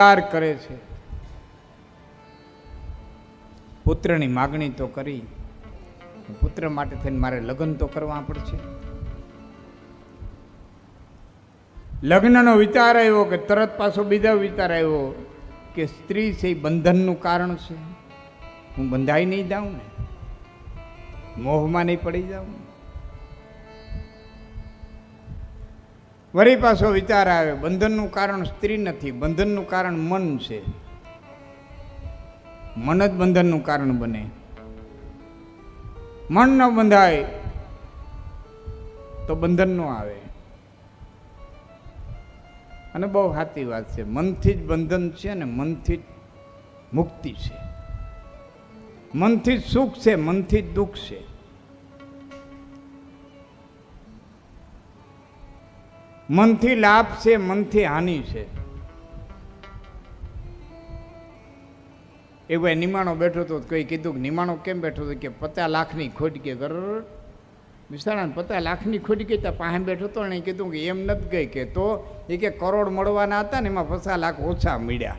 કરે છે. પુત્રની માગણી તો કરી, પુત્ર માટે થઈને મારે લગ્ન તો કરવા પડશે. લગ્નનો વિચાર આવ્યો કે તરત પાછો બીજો વિચાર આવ્યો કે સ્ત્રી છે એ બંધનનું કારણ છે. હું બંધાઈ નહીં જાઉં ને, મોહમાં નહીં પડી જાઉં. વળી પાછો વિચાર આવે બંધનનું કારણ સ્ત્રી નથી, બંધનનું કારણ મન છે. મન જ બંધનનું કારણ બને. મન ન બંધાય તો બંધન ન આવે. અને બહુ સાચી વાત છે, મનથી જ બંધન છે અને મનથી જ મુક્તિ છે. મનથી જ સુખ છે, મનથી જ દુઃખ છે. મનથી લાભ છે, મનથી હાનિ છે. એ ભાઈ નિમાણો બેઠો હતો, કોઈ કીધું કે નિમાણો કેમ બેઠો હતો? કે 50 લાખની ખોટ કે ઘર વિશાળાને 50 લાખની ખોટ ગઈ ત્યાં પાસે બેઠો હતો ને કીધું કે એમ નથી ગઈ કે તો એ કે કરોડ મળવાના હતા ને એમાં 50 લાખ ઓછા મળ્યા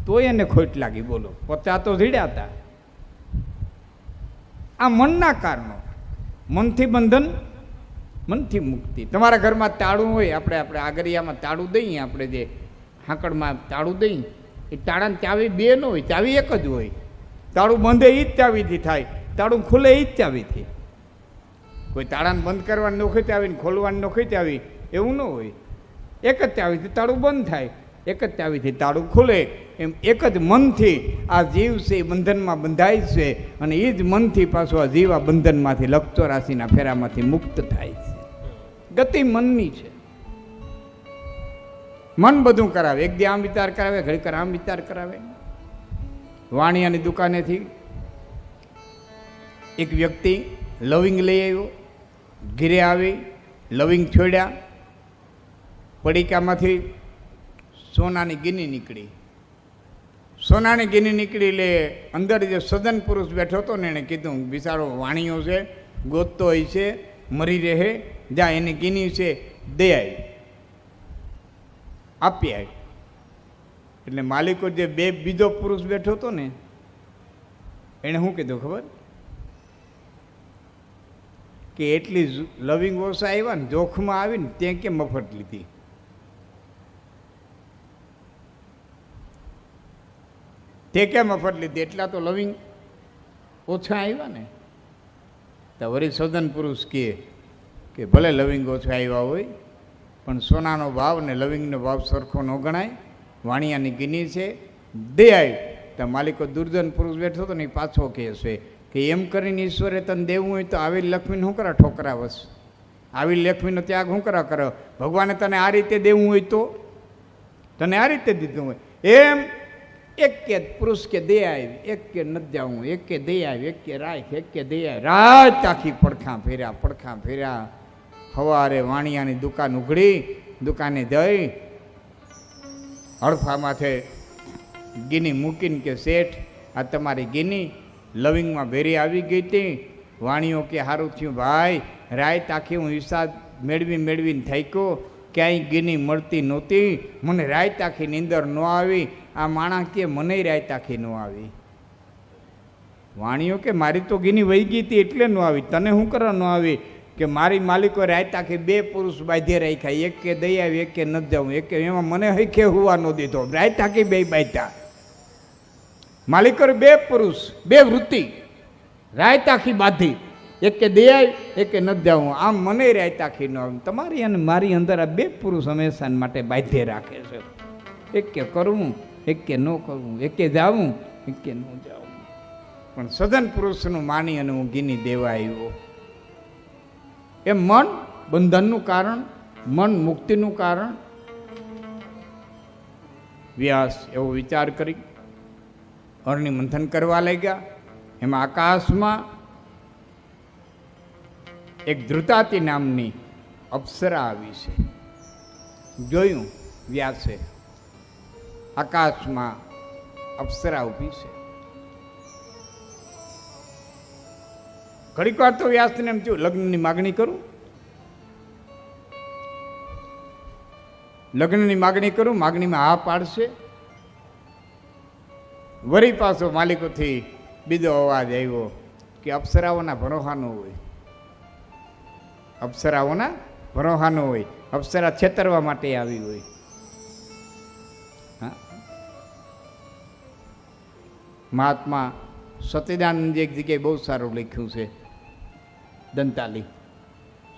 તો એને ખોટ લાગી. બોલો, 50 તો જીડ્યા હતા. આ મનના કારણો. મનથી બંધન, મનથી મુક્તિ. તમારા ઘરમાં તાળું હોય, આપણે આગરિયામાં તાળું દઈએ, આપણે જે હાંકડમાં તાળું દઈએ, એ તાળાની ચાવી બે ન હોય, ચાવી એક જ હોય. તાળું બંધે એ જ ચાવીથી થાય, તાળું ખુલે એ જ ચાવીથી. કોઈ તાળાને બંધ કરવાની નોખી ચાવી, ખોલવાની નોખી ચાવી એવું ન હોય. એક જ ચાવીથી તાળું બંધ થાય, એક જ ચાવીથી તાળું ખુલે. એમ એક જ મનથી આ જીવ છે એ બંધનમાં બંધાય છે અને એ જ મનથી પાછો આ જીવ આ બંધનમાંથી લક્ષ 84ના ફેરામાંથી મુક્ત થાય છે. ગતિ મનની છે. મન બધું કરાવે. એક દી આમ વિચાર કરાવે, ઘડીક આમ વિચાર કરાવે. વાણિયાની દુકાનેથી એક વ્યક્તિ લવિંગ લઈ આવ્યો. ઘીરે આવી લવિંગ છોડ્યા, પડીકામાંથી સોનાની ગીની નીકળી. સોનાની ગીની નીકળી એટલે અંદર જે સદન પુરુષ બેઠો હતો ને એને કીધું બિચારો વાણિયો છે, ગોતતો હોય છે, મરી રહે, જ્યાં એની ગીની છે દે આવી, આપી આવી. એટલે માલિકો જે બીજો પુરુષ બેઠો હતો ને એને શું કીધું ખબર? કે એટલી લવિંગ ઓછા આવ્યા ને જોખમાં આવીને તે કેમ મફત લીધી? તે કેમ મફત લીધી? એટલા તો લવિંગ ઓછા આવ્યા ને. તો વળી સદન પુરુષ કે ભલે લવિંગ ઓછા આવ્યા હોય પણ સોનાનો ભાવ ને લવિંગનો ભાવ સરખો ન ગણાય. વાણિયાની ગીની છે, દે આવી. તો માલિકો દુર્જન પુરુષ બેઠો હતો ને એ પાછો કહે છે કે એમ કરીને ઈશ્વરે તને દેવું હોય તો આવી લક્ષ્મીને શું કરા ઠોકરાવસ? આવી લક્ષ્મીનો ત્યાગ શું કરા કરો? ભગવાને તને આ રીતે દેવું હોય તો તને આ રીતે દીધું હોય. એમ એક કે પુરુષ કે દે આવી, એક કે નથી જાવું, એક કે દે આવી, એક કે રાખ, એક કે દે આવી. રાત આખી પડખા ફેર્યા. સવારે વાણિયાની દુકાન ઉઘડી, દુકાને જઈ હળફા માથે ગીની મૂકીને કે શેઠ આ તમારી ગીની લવિંગમાં ભેરી આવી ગઈ હતી. વાણીઓ કે સારું થયું ભાઈ, રાત આખી હું હિસાબ મેળવીને થાક્યો, ક્યાંય ગીની મળતી નહોતી, મને રાત આખી નીંદર ન આવી. આ માણસ કે મને રાત આખી ન આવી. વાણીઓ કે મારી તો ગીની વહી ગઈ હતી એટલે ન આવી, તને શું કરવા ન આવી? કે મારી માલિકો રાત આખી 2 પુરુષ બાંધે રાખ્યા, એક કે દઈ આવી, એક કે નથી જવું, એક કે એમાં મને હૈખે હુવા ન દીધો. રાત આખી 2 બાંધ્યા. માલિકો 2 પુરુષ 2 વૃત્તિ રાત આખી બાંધી, એક કે દે આવી, એક કે નથી જવું. આમ મને રાત આખી ન આવી. તમારી અને મારી અંદર આ 2 પુરુષ હંમેશા માટે બાંધે રાખે છે. એક કે કરવું, એક કે ન કરવું, એક કે જાવું, એક કે ન જાવું. પણ સદન પુરુષનું માની અને હું ગીની દેવા આવ્યો. એ મન બંધનનું કારણ, મન મુક્તિનું કારણ. વ્યાસ એવો વિચાર કરી અરણી મંથન કરવા લાગ્યા. એમાં આકાશમાં એક ધ્રુતાતી નામની અપ્સરા આવી છે. જોયું વ્યાસે, આકાશમાં અપ્સરા ઊભી છે. ઘડીક વાર તો વ્યાસને એમ થયું લગ્નની માગણી કરું. લગ્નની માગણી કરું, માગણીમાં હા પાડશે. વળી પાછો માલિકોથી બીજો અવાજ આવ્યો કે અપ્સરાઓના ભરોહાનો હોય, અપ્સરાઓના ભરોહાનો હોય, અપ્સરા છેતરવા માટે આવી હોય. મહાત્મા સતીદાનંદજી એક જગ્યાએ બહુ સારું લખ્યું છે, દંતાલી.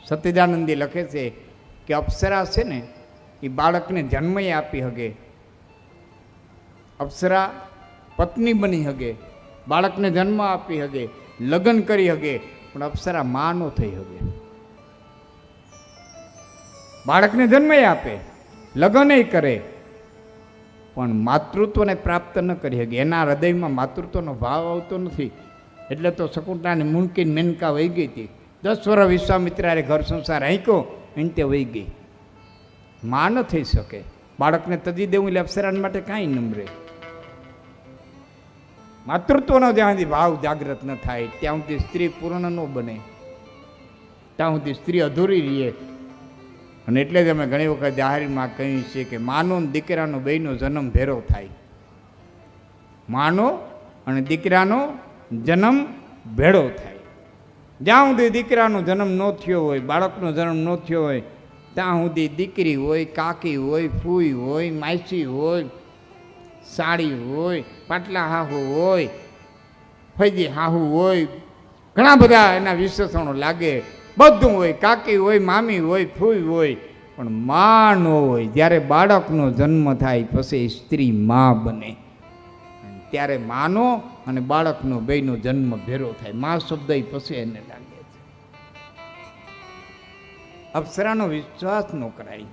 સતીદાનંદી લખે છે કે અપ્સરા છે ને એ બાળકને જન્મ આપી શકે, અપ્સરા પત્ની બની શકે, બાળકને જન્મ આપી શકે, લગ્ન કરી શકે, પણ અપ્સરા માં નો થઈ શકે. બાળકને જન્મ આપે, લગ્ન કરે, પણ માતૃત્વને પ્રાપ્ત ન કરી શકે. એના હૃદયમાં માતૃત્વનો ભાવ આવતો નથી. એટલે તો શકુંતલાની મુનકીન મેનકા વહી ગઈ હતી. 10 વર્ષ વિશ્વામિત્રાએ ઘર સંસાર આંક્યો, એને તે વહી ગઈ. માં ન થઈ શકે. બાળકને તજી દેવું એટલે અપ્સરાને માટે કાંઈ નમરે. માતૃત્વનો જ્યાં સુધી ભાવ જાગૃત ન થાય ત્યાં સુધી સ્ત્રી પૂર્ણ ન બને, ત્યાં સુધી સ્ત્રી અધૂરી રહીએ. અને એટલે જ અમે ઘણી વખત જાહેરમાં કહ્યું છે કે માનો અને દીકરાનો બેયનો જન્મ ભેરો થાય. માનો અને દીકરાનો જન્મ ભેળો થાય. જ્યાં સુધી દીકરાનો જન્મ ન થયો હોય, બાળકનો જન્મ ન થયો હોય, ત્યાં સુધી દીકરી હોય, કાકી હોય, ફૂઈ હોય, માસી હોય, સાડી હોય, પાટલા હાહુ હોય, ફૈજી હાહુ હોય, ઘણા બધા એના વિશેષણો લાગે. બધું હોય, કાકી હોય, મામી હોય, ફૂઈ હોય, પણ માં ન હોય. જ્યારે બાળકનો જન્મ થાય પછી સ્ત્રી માં બને, ત્યારે માનો અને બાળકનો બેયનો જન્મ ભેરો થાય. માં શબ્દ પછી એને લાગે છે. અપ્સરાનો વિશ્વાસ ન કરાય,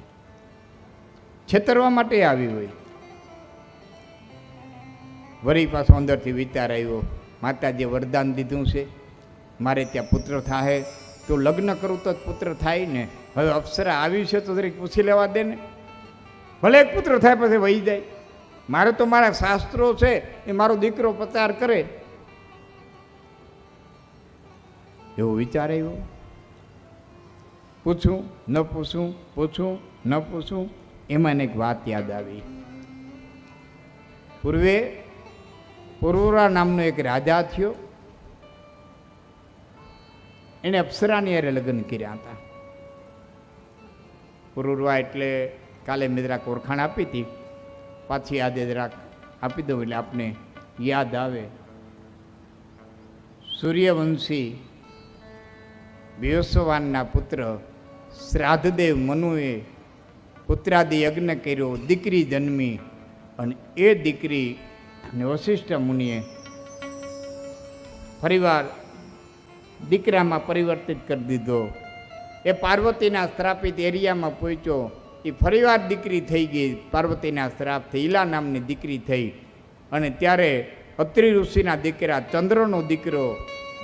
છેતરવા માટે આવી હોય. વળી પાછો અંદરથી વિચાર આવ્યો, માતાજીએ વરદાન દીધું છે, મારે ત્યાં પુત્ર થાય તો લગ્ન કરું તો પુત્ર થાય ને. હવે અપ્સરા આવી છે તો દરેક પૂછી લેવા દે ને, ભલે એક પુત્ર થાય પછી વહી જાય. મારે તો મારા શાસ્ત્રો છે એ મારો દીકરો પ્રચાર કરે, એવો વિચાર આવ્યો. પૂછું ન પૂછું, પૂછું ન પૂછું, એમાં એક વાત યાદ આવી. પૂર્વે પુરુરા નામનો એક રાજા થયો, એણે અપ્સરાની હારે લગ્ન કર્યા હતા. પુરુરવા એટલે કાલે મેં જરાક ઓળખાણ આપી હતી, પાછી આજે જરાક આપી દઉં એટલે આપને યાદ આવે. સૂર્યવંશી વિવસ્વાનના પુત્ર શ્રાદ્ધદેવ મનુએ પુત્રાદિ યજ્ઞ કર્યો, દીકરી જન્મી, અને એ દીકરી વશિષ્ઠ મુનિએ ફરીવાર દીકરામાં પરિવર્તિત કરી દીધો. એ પાર્વતીના શ્રાપિત એરિયામાં પહોંચ્યો, એ ફરીવાર દીકરી થઈ ગઈ. પાર્વતીના શ્રાપથી ઈલા નામની દીકરી થઈ. અને ત્યારે અત્રિ ઋષિના દીકરા ચંદ્રનો દીકરો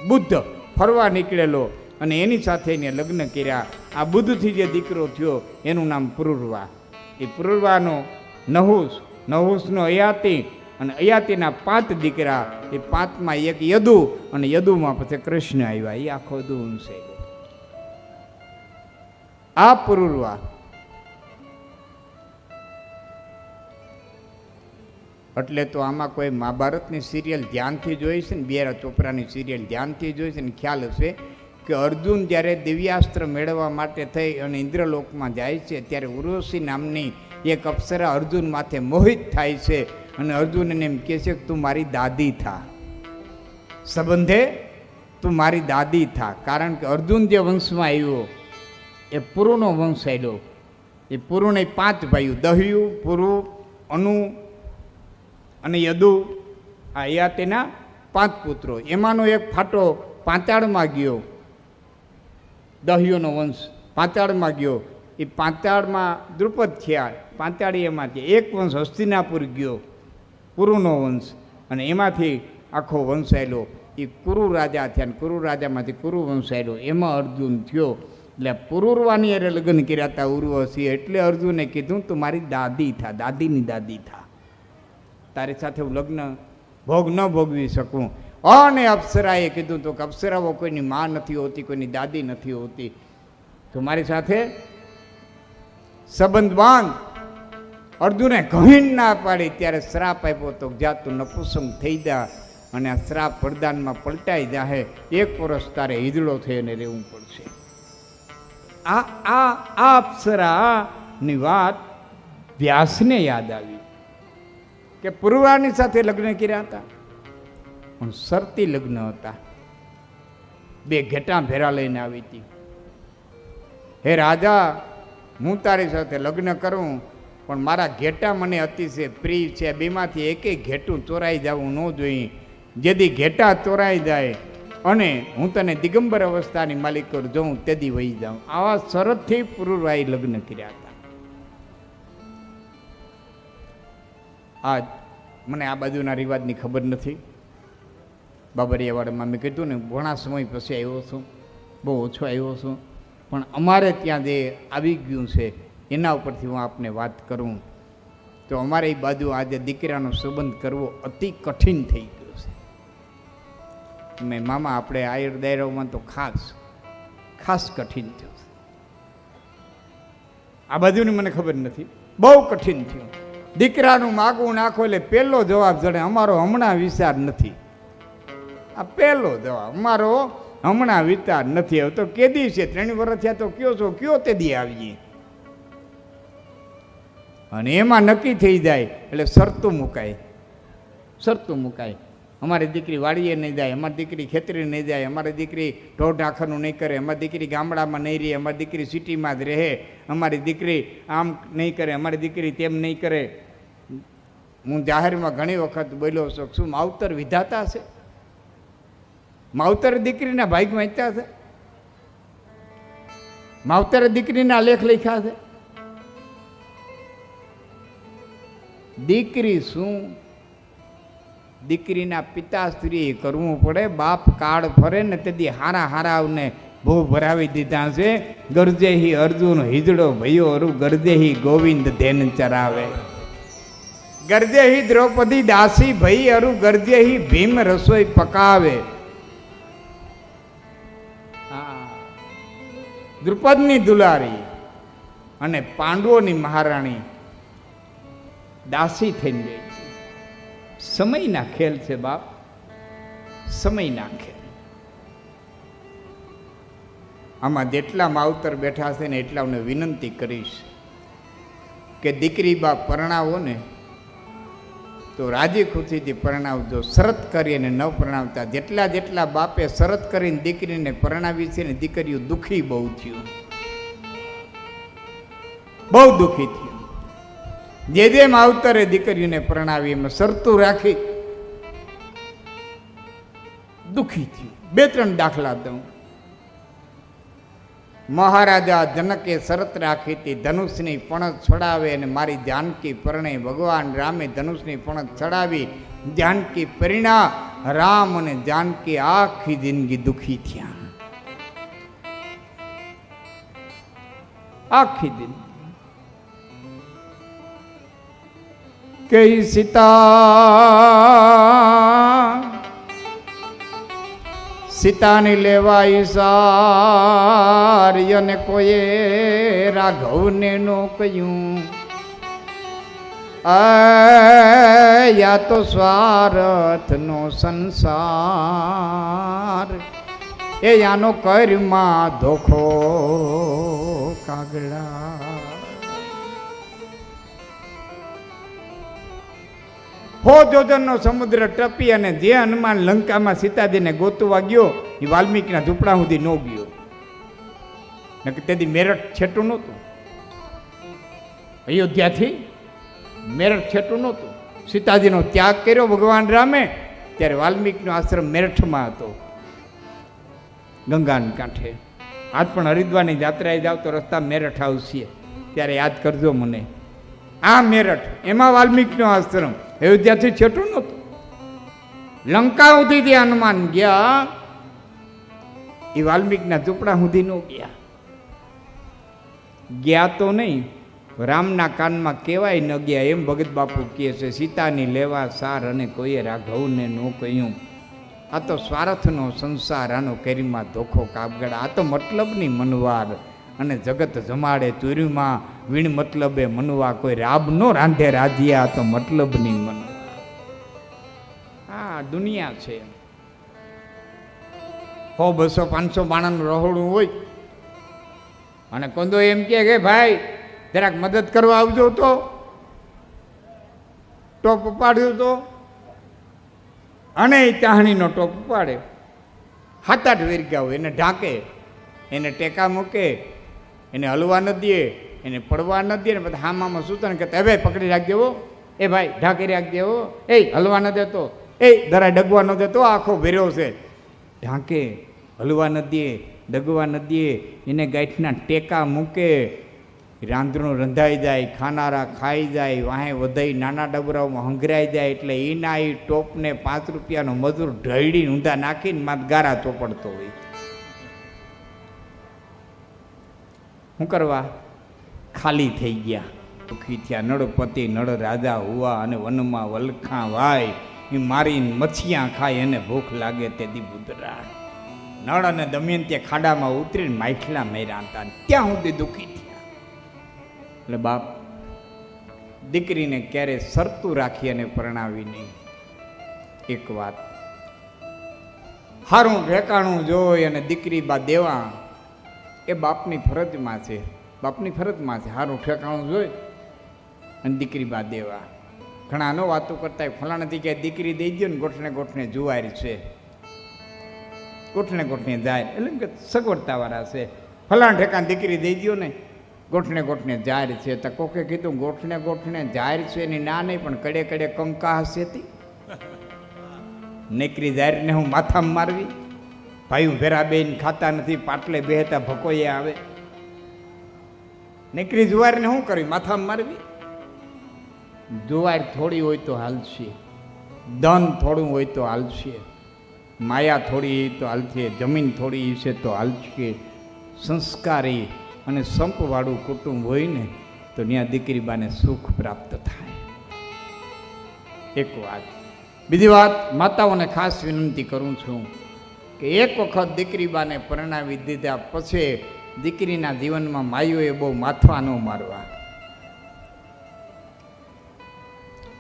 બુદ્ધ ફરવા નીકળેલો, અને એની સાથે એને લગ્ન કર્યા. આ બુદ્ધથી જે દીકરો થયો એનું નામ પુરુરવા. એ પુરુરવાનો નહુસ, નહુસનો અયાતિ, અને અયાતિના 5 દીકરા. એ 5માં એક યદુ, અને યદુમાં પછી કૃષ્ણ આવ્યા. એ આખો દુવંશ છે. આ પુરુરવા. એટલે તો આમાં કોઈ મહાભારતની સિરિયલ ધ્યાનથી જોઈ છે ને, બિયારા ચોપરાની સિરિયલ ધ્યાનથી જોઈ છે ને, ખ્યાલ હશે કે અર્જુન જ્યારે દિવ્યાસ્ત્ર મેળવવા માટે થઈ અને ઇન્દ્રલોકમાં જાય છે, ત્યારે ઉર્વશી નામની એક અપ્સરા અર્જુન માથે મોહિત થાય છે. અને અર્જુન એને એમ કહે છે કે તું મારી દાદી થા, સંબંધે તું મારી દાદી થા. કારણ કે અર્જુન જે વંશમાં આવ્યો એ પુરુનો વંશ આવ્યો. એ પુરુને 5 ભાઈઓ, દહ્યુ, પુરુ, અનુ અને યદુ, આ યાતેના 5 પુત્રો. એમાંનો એક ફાટો પાંચાળમાં ગયો, દહ્યુનો વંશ પાંચાળમાં ગયો. એ પાંચાળમાં દ્રુપદ થયા, પાંચાળી એમાંથી એક વંશ હસ્તિનાપુર ગયો, કુરુનો વંશ, અને એમાંથી આખો વંશ આવેલો. એ કુરુ રાજા થયા, અને કુરુ રાજામાંથી કુરુ વંશ આવેલો. એમાં અર્જુન થયો. એટલે પુરુરવાની અરે લગ્ન કર્યા હતા ઉર્વશી. એટલે અર્જુને કીધું તું મારી દાદી થા, દાદીની દાદી થા, તારી સાથે હું લગ્ન ભોગ ન ભોગવી શકું. અને અપ્સરાએ કીધું તો કે અપ્સરાઓ કોઈની માં નથી હોતી, કોઈની દાદી નથી હોતી, તો મારી સાથે સંબંધ બાંધ. અર્જુને ઘણી ના પાડી ત્યારે શ્રાપ આપ્યો તો જાતું નપુસંગ થઈ જા અને આ શ્રાપ વરદાનમાં પલટાઈ જાહે, 1 વર્ષ તારે હિજડો થઈને રહેવું પડશે. આ અપ્સરાની વાત વ્યાસને યાદ આવી કે પૂર્વાની સાથે લગ્ન કર્યા હતા, પણ શરતી લગ્ન હતા. 2 ઘેટા ભેરા લઈને આવી હતી. હે રાજા, હું તારી સાથે લગ્ન કરું, પણ મારા ઘેટા મને અતિશય પ્રિય છે. બેમાંથી એકેય ઘેટું ચોરાઈ જવું ન જોઈએ. જેથી ઘેટા ચોરાઈ જાય અને હું તને દિગંબર અવસ્થાની માલિક કરું જોઉં તેદી વહી જાઉં. આવા શરતથી પુરુષાએ લગ્ન કર્યા હતા. આજ મને આ બાજુના રિવાજની ખબર નથી. બાબરિયાવાડામાં મેં કીધું ને, ઘણા સમય પછી આવ્યો છું, બહુ ઓછો આવ્યો છું, પણ અમારે ત્યાં જે આવી ગયું છે એના ઉપરથી હું આપને વાત કરું તો અમારે એ બાજુ આજે દીકરાનો સંબંધ કરવો અતિ કઠિન થઈ ગયો છે. મેં મામા આપણે આયર દાયરાઓમાં તો ખાસ કઠિન થયું છે. આ બાજુની મને ખબર નથી, બહુ કઠિન થયું. દીકરાનું માગવું નાખો એટલે પહેલો જવાબ જણે અમારો હમણાં વિચાર નથી. આ પહેલો જવાબ અમારો હમણાં વિચાર નથી. હવે તો કેદી છે, 3 વર્ષ થયા તો કયો છો, કયો તેદી આવીએ. અને એમાં નક્કી થઈ જાય એટલે શરતું મુકાય. અમારી દીકરી વાડીએ નહીં જાય, અમારી દીકરી ખેતરી નહીં જાય, અમારી દીકરી ઢોર ઢાખરનું નહીં કરે, અમારી દીકરી ગામડામાં નહીં રહે, અમારી દીકરી સિટીમાં જ રહે, અમારી દીકરી આમ નહીં કરે, અમારી દીકરી તેમ નહીં કરે. હું જાહેરમાં ઘણી વખત બોલ્યો છું, શું માવતર વિધાતા છે? માવતર દીકરીના ભાગમાં વાંચ્યા છે? માવતરે દીકરીના લેખ લખ્યા છે? દીકરી શું દીકરીના પિતાશ્રીએ કરવું પડે. બાપ કાળ ફરે ને તેથી હારાને ભો ભરાવી દીધા છે. ગરજેહી અર્જુન હિજડો ભયો અરુ, ગરજેહી ગોવિંદ ધેન ચરાવે. ગરજેહી દ્રૌપદી દાસી ભઈ અરુ, ગરજેહી ભીમ રસોઈ પકાવે. દ્રુપદની દુલારી અને પાંડવોની મહારાણી દાસી થઈને ગઈ. સમયના ખેલ છે બાપ, સમયના ખેલ. આમાં જેટલા માવતર બેઠા છે ને એટલાને વિનંતી કરીશ કે દીકરી બાપ પરણાવો ને તો રાજી ખુશીથી પરણાવજો. શરત કરીને ન પરણાવતા. જેટલા બાપે શરત કરીને દીકરીને પરણાવી છે ને, દીકરીઓ દુઃખી બહુ થયું, બહુ દુઃખી થયું. જે માવતરે દીકરીઓને પરણાવી એમાં શરતું રાખી દુઃખી થયું. 2-3 દાખલા દઉં. મહારાજા જનકે શરત રાખી હતી, ધનુષની પણત છોડાવે અને મારી જાનકી પરણે. ભગવાન રામે ધનુષની પણત ચડાવી, જાનકી પરિણા. રામ અને જાનકી આખી જિંદગી દુઃખી થયા, આખી જિંદગી. કે સીતાની લેવા ઈશાર અને કોઈએ રાઘવને નો કહ્યું. યા તો સ્વાર્થનો સંસાર, એ યાનો કર્મમાં ધોખો કાગડા. હો જોજનનો સમુદ્ર ટપી અને જે હનુમાન લંકામાં સીતાજીને ગોતવા ગયો એ વાલ્મીકીના ઝૂંપડા સુધી ન ગયો. તેથી મેરઠ છેટું નહોતું, અયોધ્યાથી મેરઠ છેટું નહોતું. સીતાજીનો ત્યાગ કર્યો ભગવાન રામે ત્યારે વાલ્મીકીનો આશ્રમ મેરઠમાં હતો, ગંગાના કાંઠે. આજ પણ હરિદ્વારની જાત્રાએ જાવ તો રસ્તા મેરઠ આવશે, ત્યારે યાદ કરજો મને. આ મેરઠ, એમાં વાલ્મીકીનો આશ્રમ. અયોધ્યાથી છેટું નહોતું. લંકા સુધી હનુમાન ગયા, એ વાલ્મીકીના ઝૂંપડા સુધી ન ગયા તો નહીં, રામના કાનમાં કહેવાય ન ગયા. એમ ભગત બાપુ કહે છે, સીતાની લેવા સાર અને કોઈએ રાઘવને ન કહ્યું. આ તો સ્વાર્થનો સંસાર, આનો કેરીમાં ધોખો કાપગડા. આ તો મતલબની મનવાર, અને જગત જમાડે તુર્યુમાં વીણ મતલબે મનવા કોઈ રાબ નો રાંધે રાધિયા તો મતલબની મનવા. આ દુનિયા છે. 100 200 500 માણસનું રહોડું હોય અને કોંદો એમ કે ભાઈ જરાક મદદ કરવા આવજો તો ટોપ ઉપાડ્યો તો અને ચાહણીનો ટોપ ઉપાડે 7-8 વેરગ્યા હોય એને ઢાંકે એને ટેકા મૂકે એને હલવા ન દે એને પડવા ન દે ને બધા હામામાં સૂતન કહેતા ભાઈ પકડી રાખજે હો એ ભાઈ ઢાંકી રાખજે હો એ હલવા ન દેતો એ ધરાય ડગવા ન દેતો આખો ભેર્યો છે ઢાંકે હલવા ન દે ડગવા ન દે એને ગાંઠના ટેકા મૂકે રાંધણું રંધાઈ જાય ખાનારા ખાઈ જાય વાહે વધાઈ નાના ડબરાઓમાં હંગરાઈ જાય એટલે એના એ ટોપને 5 રૂપિયાનો મજૂર ઢળીને ઊંધા નાખીને માથ ગારા ચોપડતો હોય. શું કરવા? ખાલી થઈ ગયા, દુઃખી થયા. નળપતિ નળ રાજા હુવા અને વનમાં વલખા વાય એ મારીને મચ્છિયા ખાય એને ભૂખ લાગે તેથી બુધરા. નળ અને દમયંતી ખાડામાં ઉતરીને માછલા મેર્યા હતા ત્યાં સુધી દુઃખી થયા. એટલે બાપ દીકરીને ક્યારે શરતું રાખી અને પરણાવી નહીં. એક વાત હારું ઠેકાણું જોઈ અને દીકરી બા દેવા એ બાપની ફરજમાં છે. બાપની ફરજમાં છે હારું ઠેકાણું જોઈ અને દીકરી બા દેવા. ઘણા નો વાતો કરતા ફલાણા જગ્યાએ દીકરી દઈ દો ને ગોઠણે ગોઠણે જુવારી છે ગોઠણે ગોઠણે જાય એટલે કે સગવડતાવાળા છે. ફલાણા ઠેકાણ દીકરી દઈ દો ને ગોઠણે ગોઠણે જાહેર છે. તો કોકે કીધું ગોઠણે ગોઠણે જાહેર છે એની ના નહીં પણ કડે કડે કંકા હશે તી નીકળી જાહેરને હું માથામાં મારવી. ભાઈ ભેરા બેન ખાતા નથી પાટલે બેહતા ભકોએ આવે. નીકળી જુવારને શું કરવી? માથામાં મારવી. જુવાર થોડી હોય તો હાલશે, ધન થોડું હોય તો હાલશે, માયા થોડી હોય તો હાલશે, જમીન થોડી છે તો હાલશે. સંસ્કારી અને સંપવાળું કુટુંબ હોય ને તો ત્યાં દીકરી બાને સુખ પ્રાપ્ત થાય. એક વાત. બીજી વાત, માતાઓને ખાસ વિનંતી કરું છું કે એક વખત દીકરી બાને પરણાવી દીધા પછી દીકરીના જીવનમાં માઈઓએ બહુ માથા ન મારવા,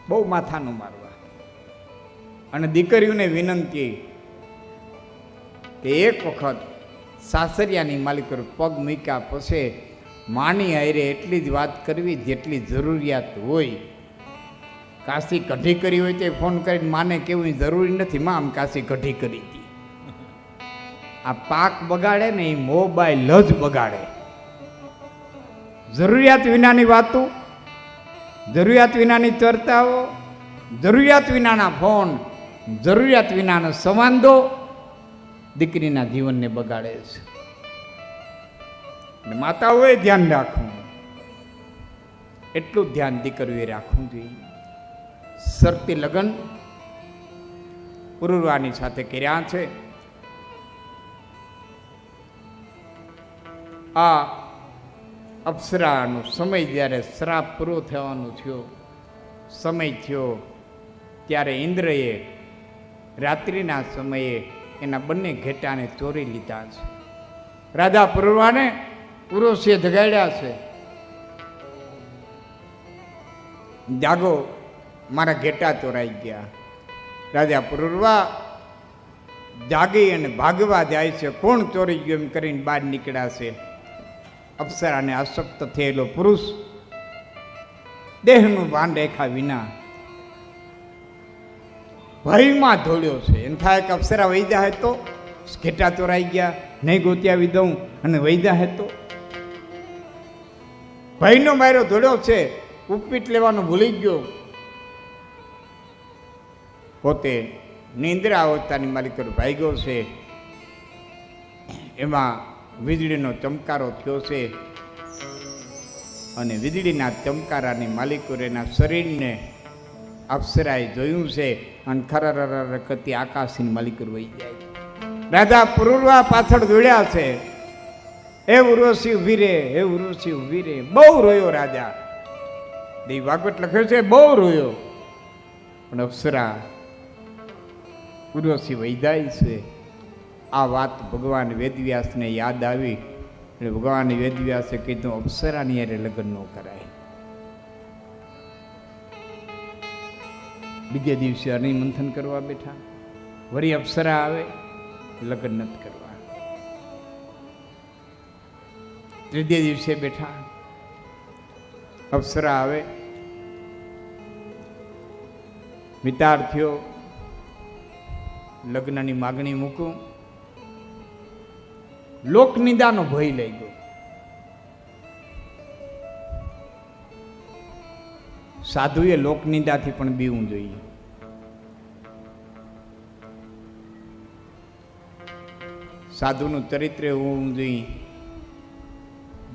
બહુ માથા ન મારવા. અને દીકરીઓને વિનંતી કે એક વખત સાસરિયાની માલિક પગ મૂક્યા પછી માની હારે એટલી જ વાત કરવી જેટલી જરૂરિયાત હોય. કાશી કઢી કરી હોય તો ફોન કરીને માને કેવું જરૂરી નથી, માં આમ કાશી કઢી કરી હતી. આ પાક બગાડે ને એ મોબાઈલ જ બગાડે. જરૂરિયાત વિનાની વાતો, જરૂરિયાત વિનાની ચર્ચાઓ, જરૂરિયાત વિનાના ફોન, જરૂરિયાત વિનાના સંવાદો દીકરીના જીવનને બગાડે છે. માતાઓએ ધ્યાન રાખવું, એટલું ધ્યાન દીકરીઓએ રાખવું જોઈએ. શરતી લગ્ન પુરુરવાની સાથે કર્યા છે. આ અપ્સરાનો સમય જ્યારે શ્રાપ પૂરો થવાનો થયો, સમય થયો ત્યારે ઇન્દ્રએ રાત્રિના સમયે એના બંને ઘેટાને ચોરી લીધા છે. રાજા પુરુરવાને પુરુષે જગાડ્યા છે, જાગો મારા ઘેટા ચોરાઈ ગયા. રાજા પુરુરવા જાગી અને ભાગવા જાય છે. કોણ ચોરી ગયું એમ કરીને બહાર નીકળ્યા છે. અપ્સરાને આસક્ત થયેલો પુરુષ દેહનું ભાન રેખા વિના ભયમાં ધોળ્યો છે. એમ થાય કે અપ્સરા વહી જાય તો ઘેટા ચોરાઈ ગયા, નહીં ગોત્યાવી દઉં અને વહી જાય તો. ભયનો માર્યો ધોળ્યો છે, ઉપપીટ લેવાનું ભૂલી ગયો. પોતે નિંદ્રા અવસ્થાની માલિક ભાગ્યો છે. એમાં વીજળીનો ચમકારો થયો છે અને વીજળીના ચમકારાની માલિકો એના શરીરને અપ્સરાએ જોયું છે અને ખરર કરતી આકાશની માલિકો વહી જાય. રાજા પુરુરવા પાછળ દોડ્યા છે. હે ઉર્વશી ઊભી રે, હે ઉર્વશી ઊભી રે. બહુ રોયો રાજા. દેવ ભાગવત લખ્યો છે બહુ રોયો. પણ અપ્સરા ઉર્વશી વહી જાય છે. આ વાત ભગવાન વેદવ્યાસને યાદ આવી એટલે ભગવાન વેદવ્યાસે કીધું અપ્સરાની હારે લગ્ન ન કરાય. બીજે દિવસે અનિમંથન કરવા બેઠા, વળી અપ્સરા આવે, લગ્ન નથી કરવા. ત્રીજે દિવસે બેઠા, અપ્સરા આવે, વિચાર થયો લગ્નની માગણી મૂકું. લોકનિંદાનો ભય લઈ ગયો. સાધુએ લોકનિંદાથી પણ બીવું જોઈએ. સાધુનું ચરિત્ર એવું હોવું જોઈએ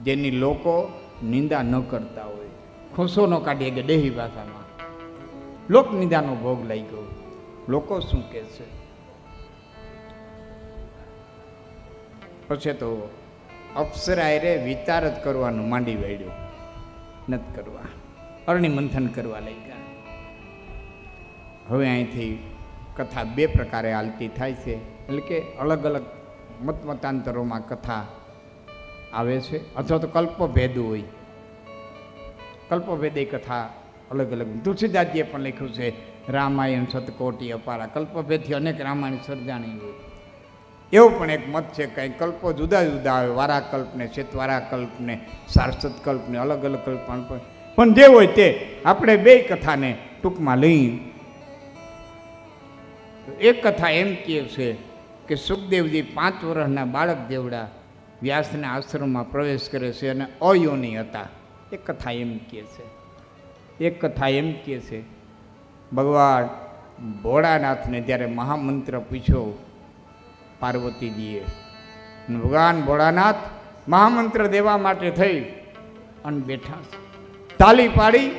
જેની લોકો નિંદા ન કરતા હોય, ખોસો ન કાઢીએ કે દેહી ભાષામાં. લોકનિંદાનો ભોગ લઈ ગયો. લોકો શું કહે છે? પછી તો અપ્સરાએ રે વિચાર જ કરવાનું માંડી વાળ્યો, નથી કરવા, અર્ણિમંથન કરવા લઈ ગયા. હવે અહીંથી કથા બે પ્રકારે હાલતી થાય છે, એટલે કે અલગ અલગ મતમતાંતરોમાં કથા આવે છે, અથવા તો કલ્પભેદ હોય. કલ્પભેદે કથા અલગ અલગ. તુલસીદાસજીએ પણ લખ્યું છે રામાયણ સતકોટી અપારા, કલ્પભેદથી અનેક રામાયણ સર્જાણી હોય. એવો પણ એક મત છે કે કલ્પો જુદા જુદા આવે, વારાકલ્પને, ચેતવારાકલ્પને, સારસ્વત કલ્પને, અલગ અલગ કલ્પ. પણ જે હોય તે આપણે બે કથાને ટૂંકમાં લઈ. એક કથા એમ કહે છે કે સુખદેવજી 5 વર્ષના બાળક જેવડા વ્યાસના આશ્રમમાં પ્રવેશ કરે છે અને અયોની હતા. એક કથા એમ કહે છે. એક કથા એમ કહે છે ભગવાન ભોળાનાથને જ્યારે મહામંત્ર પૂછ્યો પાર્વતીજીએ, ભગવાન ભોળાનાથ મહામંત્ર દેવા માટે થઈ અને બેઠા છે. તાલી પાડી